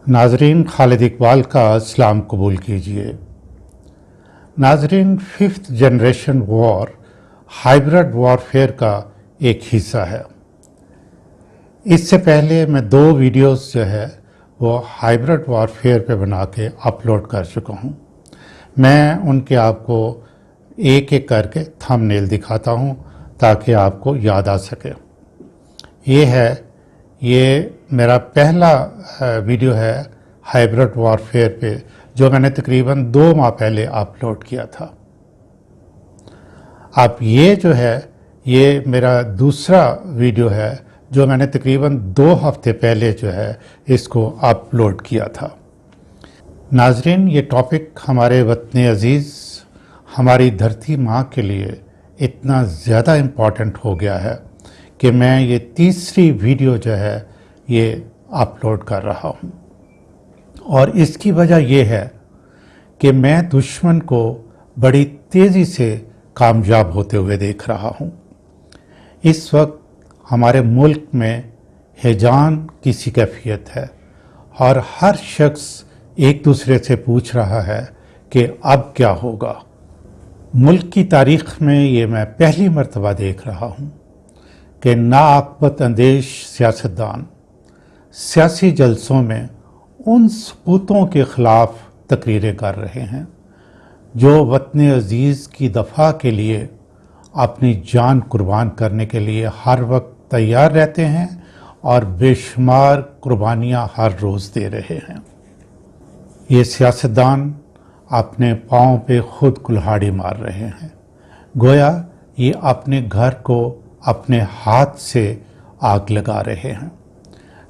नाजरीन, खालिद इकबाल का सलाम कबूल कीजिए। नाजरीन, fifth generation war hybrid warfare का एक हिस्सा है। इससे पहले मैं 2 वीडियोस जो है वो हाइब्रिड वॉरफेयर पे बना के अपलोड कर चुका हूँ। मैं उनके आपको एक एक करके थंबनेल दिखाता हूँ ताकि आपको याद आ सके। ये मेरा पहला वीडियो है हाइब्रिड वॉरफेयर पे, जो मैंने तकरीबन 2 माह पहले अपलोड किया था। अब ये जो है ये मेरा दूसरा वीडियो है जो मैंने तकरीबन 2 हफ्ते पहले जो है इसको अपलोड किया था। नाजरीन, ये टॉपिक हमारे वतन अज़ीज़, हमारी धरती माँ के लिए इतना ज़्यादा इम्पॉर्टेंट हो गया है कि मैं ये तीसरी वीडियो जो है ये अपलोड कर रहा हूँ। और इसकी वजह ये है कि मैं दुश्मन को बड़ी तेज़ी से कामयाब होते हुए देख रहा हूँ। इस वक्त हमारे मुल्क में हिजान की सी कैफियत है और हर शख्स एक दूसरे से पूछ रहा है कि अब क्या होगा। मुल्क की तारीख़ में ये मैं पहली मर्तबा देख रहा हूँ कि नाआक़बत अंदेश सियासतदान सियासी जलसों में उन सपूतों के ख़िलाफ़ तकरीरें कर रहे हैं जो वतन अज़ीज़ की दफ़ा के लिए अपनी जान कुर्बान करने के लिए हर वक्त तैयार रहते हैं और बेशुमार कुर्बानियाँ हर रोज़ दे रहे हैं। ये सियासतदान अपने पाँव पे खुद कुल्हाड़ी मार रहे हैं, गोया ये अपने घर को अपने हाथ से आग लगा रहे हैं।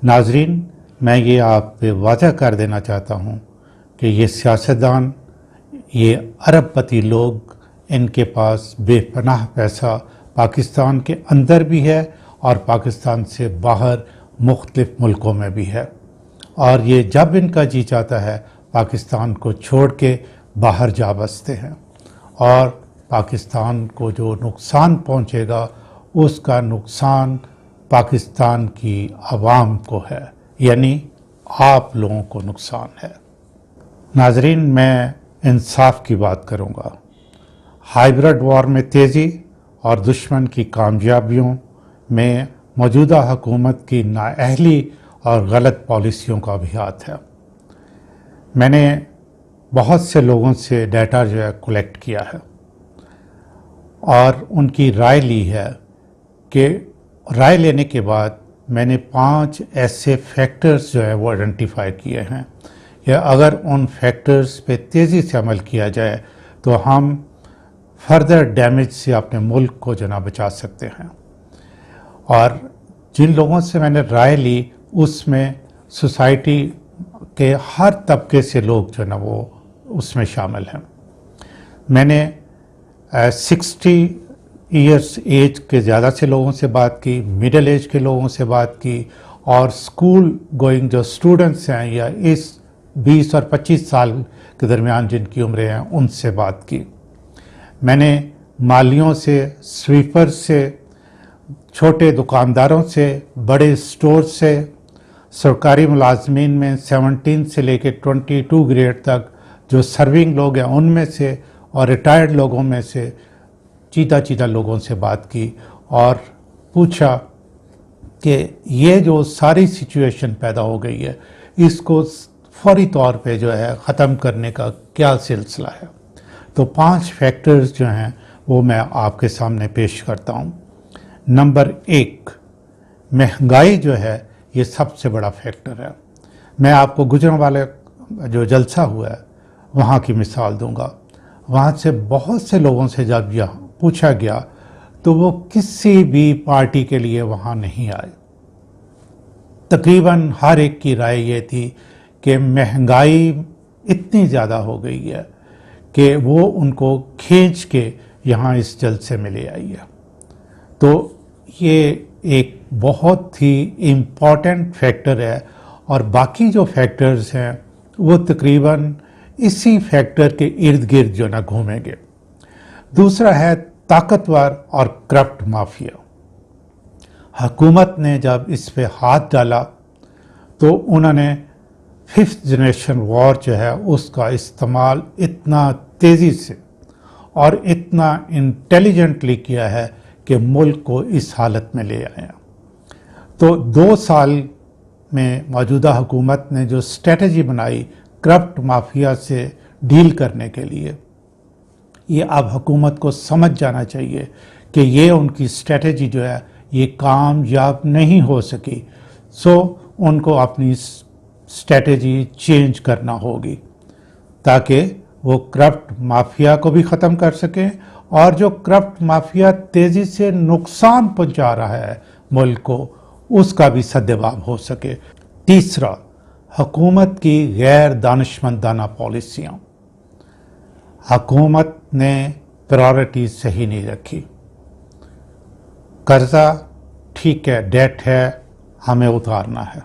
नाजरीन, मैं ये आप पे वाज़ह कर देना चाहता हूँ कि ये सियासतदान, ये अरबपति लोग, इनके पास बेपनाह पैसा पाकिस्तान के अंदर भी है और पाकिस्तान से बाहर मुख्तलिफ मुल्कों में भी है। और ये जब इनका जी चाहता है पाकिस्तान को छोड़ के बाहर जा बसते हैं और पाकिस्तान को जो नुकसान पहुँचेगा उसका नुकसान पाकिस्तान की आवाम को है, यानी आप लोगों को नुकसान है। नाजरीन, मैं इंसाफ की बात करूँगा। हाइब्रिड वॉर में तेज़ी और दुश्मन की कामयाबियों में मौजूदा हुकूमत की नाअहली और गलत पॉलिसियों का भी हाथ है। मैंने बहुत से लोगों से डाटा जो है कलेक्ट किया है और उनकी राय ली है कि राय लेने के बाद मैंने 5 ऐसे फैक्टर्स जो है वो आइडेंटिफाई किए हैं या अगर उन फैक्टर्स पे तेज़ी से अमल किया जाए तो हम फर्दर डैमेज से अपने मुल्क को जो ना बचा सकते हैं। और जिन लोगों से मैंने राय ली उसमें सोसाइटी के हर तबके से लोग जो ना वो उसमें शामिल हैं। मैंने 60 ईयर्स एज के ज़्यादा से लोगों से बात की, मिडिल एज के लोगों से बात की और स्कूल गोइंग जो स्टूडेंट्स हैं या इस 20 और 25 साल के दरमियान जिनकी उम्रें हैं उनसे बात की। मैंने मालियों से, स्वीपर से, छोटे दुकानदारों से, बड़े स्टोर से, सरकारी मुलाजमीन में 17 से लेकर 22 ग्रेड तक जो सर्विंग लोग हैं उनमें से और रिटायर्ड लोगों में से चीता लोगों से बात की और पूछा कि ये जो सारी सिचुएशन पैदा हो गई है इसको फौरी तौर पे जो है ख़त्म करने का क्या सिलसिला है। तो 5 फैक्टर्स जो हैं वो मैं आपके सामने पेश करता हूँ। नंबर 1, महंगाई जो है ये सबसे बड़ा फैक्टर है। मैं आपको गुजरने वाले जो जलसा हुआ है वहाँ की मिसाल दूंगा। वहाँ से बहुत से लोगों से जब यह पूछा गया तो वो किसी भी पार्टी के लिए वहाँ नहीं आए। तकरीबन हर एक की राय ये थी कि महंगाई इतनी ज़्यादा हो गई है कि वो उनको खींच के यहाँ इस जलसे में ले आई है। तो ये एक बहुत ही इम्पॉर्टेंट फैक्टर है और बाकी जो फैक्टर्स हैं वो तकरीबन इसी फैक्टर के इर्द गिर्द जो ना घूमेंगे। दूसरा है ताकतवर और करप्ट माफिया। हुकूमत ने जब इस पे हाथ डाला तो उन्होंने 5th जनरेशन वॉर जो है उसका इस्तेमाल इतना तेज़ी से और इतना इंटेलिजेंटली किया है कि मुल्क को इस हालत में ले आया। तो 2 साल में मौजूदा हुकूमत ने जो स्ट्रेटजी बनाई करप्ट माफिया से डील करने के लिए, ये अब हुकूमत को समझ जाना चाहिए कि ये उनकी स्ट्रेटजी जो है ये कामयाब नहीं हो सकी। सो उनको अपनी स्ट्रेटजी चेंज करना होगी ताकि वो करप्ट माफिया को भी ख़त्म कर सकें और जो करप्ट माफिया तेज़ी से नुकसान पहुंचा रहा है मुल्क को, उसका भी सद्जवाब हो सके। तीसरा, हुकूमत की गैर दानिशमंदाना पॉलिसियाँ। हुकूमत ने प्रायोरिटी सही नहीं रखी। कर्जा ठीक है, डेट है, हमें उतारना है,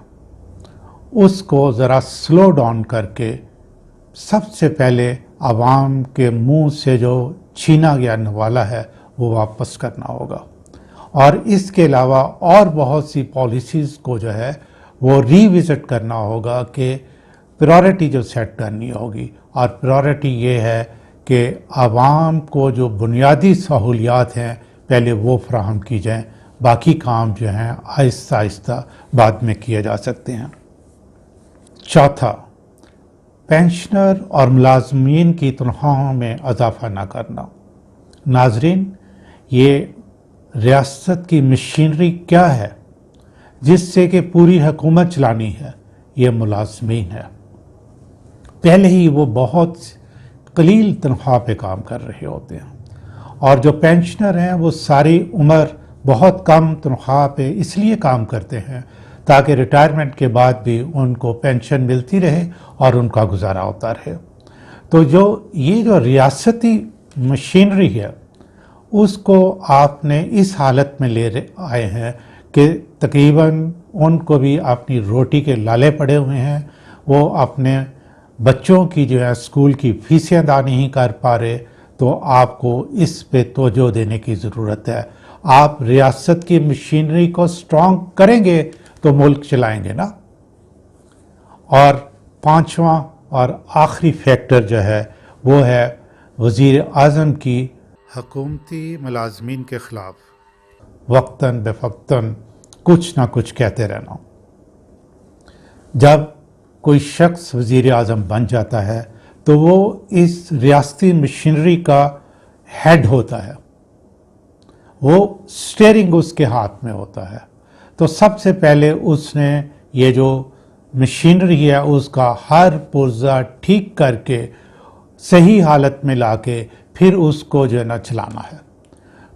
उसको ज़रा स्लो डाउन करके सबसे पहले आवाम के मुंह से जो छीना गया वाला है वो वापस करना होगा। और इसके अलावा और बहुत सी पॉलिसीज़ को जो है वो रीविज़िट करना होगा कि प्रायोरिटी जो सेट करनी होगी। और प्रायोरिटी ये है कि आवाम को जो बुनियादी सहूलियात हैं पहले वो फराहम की जाएं, बाकी काम जो हैं आहिस्ता आहिस्ता बाद में किए जा सकते हैं। चौथा, पेंशनर और मुलाजमीन की तनख्वाहों में इजाफा ना करना। नाजरीन, ये रियासत की मशीनरी क्या है जिससे कि पूरी हुकूमत चलानी है? ये मुलाजमीन है। पहले ही वो बहुत कलील तनख्वाह पे काम कर रहे होते हैं और जो पेंशनर हैं वो सारी उम्र बहुत कम तनख्वाह पे इसलिए काम करते हैं ताकि रिटायरमेंट के बाद भी उनको पेंशन मिलती रहे और उनका गुजारा होता रहे। तो ये जो रियासती मशीनरी है उसको आपने इस हालत में ले आए हैं कि तकरीबन उनको भी अपनी रोटी के लाले पड़े हुए हैं। वो अपने बच्चों की जो है स्कूल की फीसें अदा नहीं कर पा रहे। तो आपको इस पे तवज्जो देने की ज़रूरत है। आप रियासत की मशीनरी को स्ट्रॉन्ग करेंगे तो मुल्क चलाएंगे ना। और पांचवा और आखिरी फैक्टर जो है वो है वज़ीर आज़म की हुकूमती मुलाजमीन के ख़िलाफ़ वक्तन बेवक्तन कुछ ना कुछ कहते रहना। जब कोई शख्स वज़ीर आज़म बन जाता है तो वो इस रियासती मशीनरी का हेड होता है, वो स्टीयरिंग उसके हाथ में होता है। तो सबसे पहले उसने ये जो मशीनरी है उसका हर पुर्जा ठीक करके सही हालत में लाके फिर उसको जो है ना चलाना है।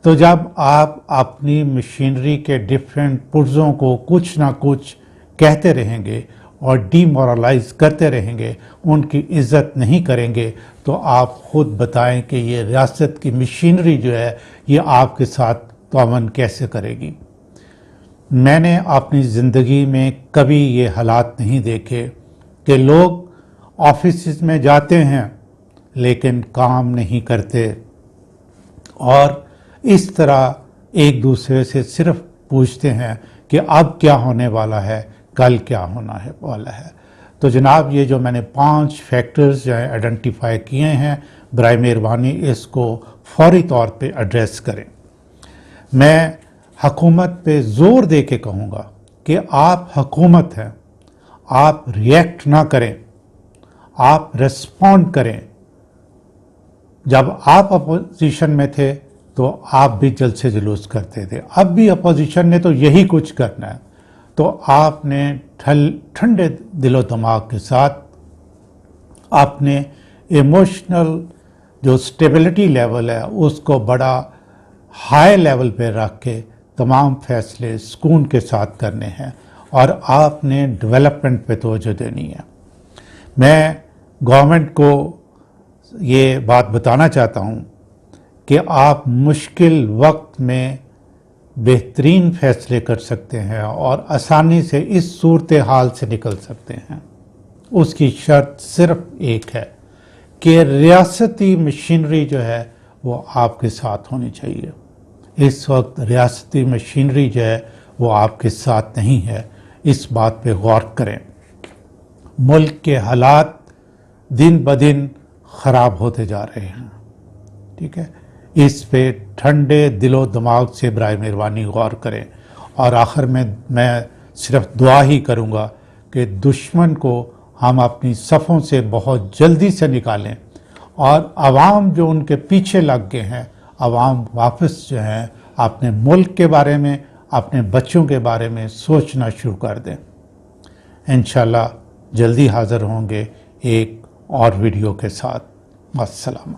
तो जब आप अपनी मशीनरी के डिफरेंट पुर्जों को कुछ ना कुछ कहते रहेंगे और डीमोरलाइज करते रहेंगे, उनकी इज़्ज़त नहीं करेंगे, तो आप ख़ुद बताएं कि ये रियासत की मशीनरी जो है ये आपके साथ तावन कैसे करेगी। मैंने अपनी ज़िंदगी में कभी ये हालात नहीं देखे कि लोग ऑफिस में जाते हैं लेकिन काम नहीं करते और इस तरह एक दूसरे से सिर्फ पूछते हैं कि अब क्या होने वाला है, कल क्या होना है वाला है। तो जनाब, ये जो मैंने 5 फैक्टर्स जो है आइडेंटिफाई किए हैं, बराए मेहरबानी इसको फौरी तौर पे एड्रेस करें। मैं हुकूमत पे ज़ोर दे के कहूँगा कि आप हुकूमत हैं, आप रिएक्ट ना करें, आप रिस्पॉन्ड करें। जब आप अपोजिशन में थे तो आप भी जलसे जुलूस करते थे, अब भी अपोजिशन ने तो यही कुछ करना है। तो आपने ठंडे दिलो दिमाग के साथ अपने इमोशनल जो स्टेबिलिटी लेवल है उसको बड़ा हाई लेवल पे रख के तमाम फैसले सुकून के साथ करने हैं और आपने डेवलपमेंट पे तवज्जो देनी है। मैं गवर्नमेंट को ये बात बताना चाहता हूँ कि आप मुश्किल वक्त में बेहतरीन फैसले कर सकते हैं और आसानी से इस सूरत हाल से निकल सकते हैं। उसकी शर्त सिर्फ एक है कि रियासती मशीनरी जो है वो आपके साथ होनी चाहिए। इस वक्त रियासती मशीनरी जो है वो आपके साथ नहीं है, इस बात पे गौर करें। ملک کے حالات دن بدن خراب ہوتے جا رہے ہیں، ٹھیک ہے، اس پہ ٹھنڈے دل و دماغ سے برائے مہربانی غور کریں، اور آخر میں صرف دعا ہی کروں گا کہ دشمن کو ہم اپنی صفوں سے بہت جلدی سے نکالیں، اور عوام جو ان کے پیچھے لگ گئے ہیں، عوام واپس جو ہیں اپنے ملک کے بارے میں، اپنے بچوں کے بارے میں سوچنا شروع کر دیں۔ انشاءاللہ جلدی حاضر ہوں گے ایک اور ویڈیو کے ساتھ۔ السلام۔